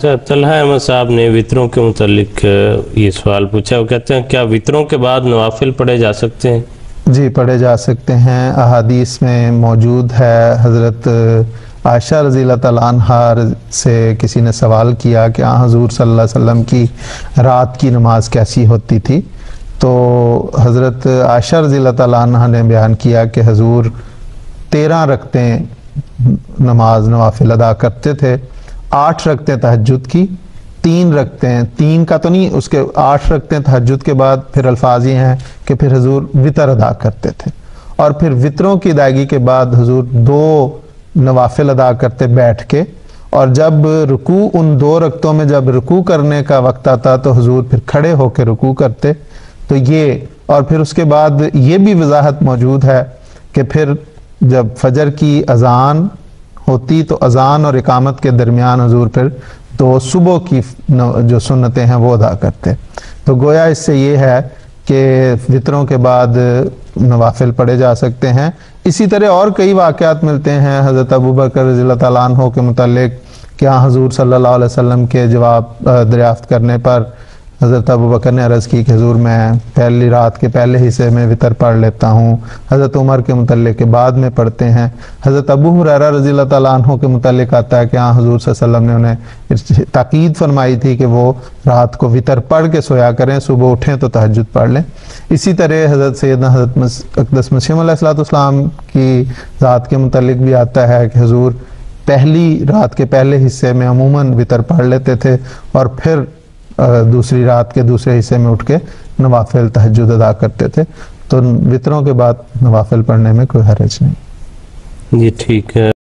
طلحہ احمد صاحب نے وطروں کے متعلق یہ سوال پوچھا، وہ کہتے ہیں کیا وطروں کے بعد نوافل پڑھے جا سکتے ہیں؟ جی پڑھے جا سکتے ہیں، احادیث میں موجود ہے۔ حضرت عائشہ رضی اللہ تعالیٰ عنہ سے کسی نے سوال کیا کہ حضور صلی اللہ علیہ وسلم کی رات کی نماز کیسی ہوتی تھی، تو حضرت عائشہ رضی اللہ تعالیٰ عنہ نے بیان کیا کہ حضور 13 رکعتیں نماز نوافل ادا کرتے تھے، 8 رکعتیں تہجد کی، 3 رکعتیں، 3 کا تو نہیں، اس کے 8 رکعتیں تہجد کے بعد پھر الفاظ یہ ہیں کہ پھر حضور وطر ادا کرتے تھے، اور پھر وطروں کی ادائیگی کے بعد حضور 2 نوافل ادا کرتے بیٹھ کے، اور جب رکوع ان 2 رکعتوں میں جب رکوع کرنے کا وقت آتا تو حضور پھر کھڑے ہو کے رکوع کرتے۔ تو یہ، اور پھر اس کے بعد یہ بھی وضاحت موجود ہے کہ پھر جب فجر کی اذان ہوتی تو اذان اور اقامت کے درمیان حضور پھر 2 صبح کی جو سنتیں ہیں وہ ادا کرتے۔ تو گویا اس سے یہ ہے کہ وطروں کے بعد نوافل پڑھے جا سکتے ہیں۔ اسی طرح اور کئی واقعات ملتے ہیں حضرت ابوبکر رضی اللہ تعالیٰ عنہ کے متعلق کہ حضور صلی اللہ علیہ وسلم کے جواب دریافت کرنے پر حضرت ابوبکر نے عرض کی کہ حضور میں پہلی رات کے پہلے حصے میں وطر پڑھ لیتا ہوں۔ حضرت عمر کے متعلق کے بعد میں پڑھتے ہیں۔ حضرت ابو ہریرہ رضی اللہ تعالیٰ عنہ کے متعلق آتا ہے کہ حضور صلی اللہ علیہ وسلم نے انہیں تاکید فرمائی تھی کہ وہ رات کو وطر پڑھ کے سویا کریں، صبح اٹھیں تو تہجد پڑھ لیں۔ اسی طرح حضرت سیدنا حضرت اقدس مسیح علیہ السلام کی ذات کے متعلق بھی آتا ہے کہ حضور پہلی رات کے پہلے حصے میں عموماً وطر پڑھ لیتے تھے، اور پھر دوسری رات کے دوسرے حصے میں اٹھ کے نوافل تہجد ادا کرتے تھے۔ تو وطروں کے بعد نوافل پڑھنے میں کوئی حرج نہیں۔ جی ٹھیک ہے۔